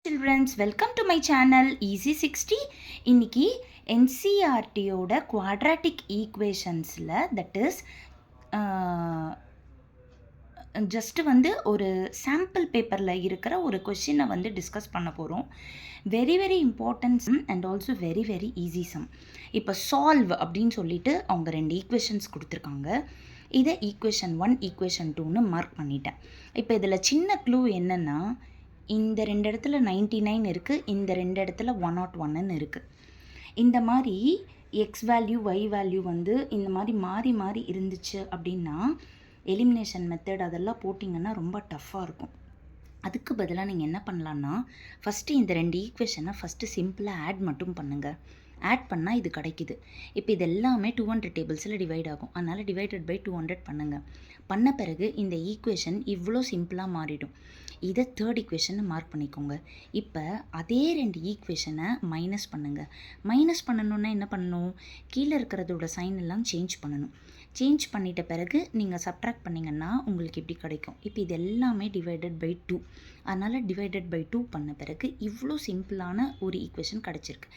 Childrens, welcome to my channel Easy 60. இன்னைக்கு NCERTயோட quadratic equationsல that is ஜஸ்ட் ஒரு சாம்பிள் பேப்பரில் இருக்கிற ஒரு கொஷினை டிஸ்கஸ் பண்ண போகிறோம். Very very important sum and also very very easy sum. இப்போ சால்வ் அப்படின்னு சொல்லிட்டு அவங்க 2 ஈக்குவேஷன்ஸ் கொடுத்துருக்காங்க. இதை ஈக்குவேஷன் 1 ஈக்குவேஷன் 2ன்னு மார்க் பண்ணிட்டேன். இப்போ இதில் சின்ன க்ளூ என்னென்னா, இந்த 2 இடத்துல 99 இருக்குது, இந்த 2 இடத்துல 101ன்னு இருக்குது. இந்த மாதிரி எக்ஸ் வேல்யூ ஒய் வேல்யூ இந்த மாதிரி மாறி மாறி இருந்துச்சு அப்படின்னா எலிமினேஷன் மெத்தட் அதெல்லாம் போட்டிங்கன்னா ரொம்ப டஃப்பாக இருக்கும். அதுக்கு பதிலாக நீங்கள் என்ன பண்ணலான்னா, ஃபஸ்ட்டு இந்த 2 ஈக்குவேஷனை ஃபஸ்ட்டு சிம்பிளாக ஆட் மட்டும் பண்ணுங்கள். ஆட் பண்ணால் இது கிடைக்குது. இப்போ இது எல்லாமே 200 டேபிள்ஸில் டிவைட் ஆகும். அதனால் டிவைடட் பை 200 பண்ணுங்கள். பண்ண பிறகு இந்த ஈக்குவேஷன் இவ்வளோ சிம்பிளாக மாறிடும். இதை தேர்ட் ஈக்குவேஷனை மார்க் பண்ணிக்கோங்க. இப்போ அதே 2 ஈக்குவேஷனை மைனஸ் பண்ணுங்கள். மைனஸ் பண்ணணுன்னா என்ன பண்ணணும், கீழே இருக்கிறதோட சைன் எல்லாம் சேஞ்ச் பண்ணணும். சேஞ்ச் பண்ணிட்ட பிறகு நீங்கள் சப்ட்ராக்ட் பண்ணிங்கன்னா உங்களுக்கு இப்படி கிடைக்கும். இப்போ இது எல்லாமே டிவைடட் பை 2. அதனால் டிவைடட் பை 2 பண்ண பிறகு இவ்வளோ சிம்பிளான ஒரு ஈக்குவேஷன் கிடச்சிருக்கு.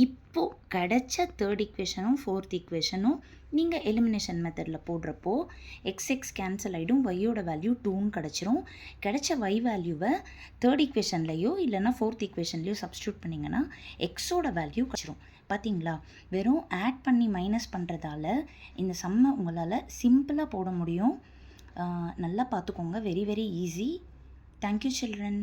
இப்போது கிடைச்ச தேர்ட் ஈக்குவேஷனும் ஃபோர்த் ஈக்குவேஷனும் நீங்கள் எலிமினேஷன் மெத்தடில் போடுறப்போ எக்ஸ் கேன்சல் ஆகிடும், ஒய்யோட வேல்யூ 2ன்னு கிடச்சிரும். கிடைச்ச ஒய் வேல்யூவை தேர்ட் ஈக்குவேஷன்லையோ இல்லைனா ஃபோர்த் ஈக்குவேஷன்லையோ சப்ஸ்டியூட் பண்ணிங்கன்னா எக்ஸோட வேல்யூ கிடச்சிரும். பார்த்தீங்களா, வெறும் ஆட் பண்ணி மைனஸ் பண்ணுறதால இந்த சம்மை உங்களால் சிம்பிளாக போட முடியும். நல்லா பார்த்துக்கோங்க. Very very easy. Thank you children.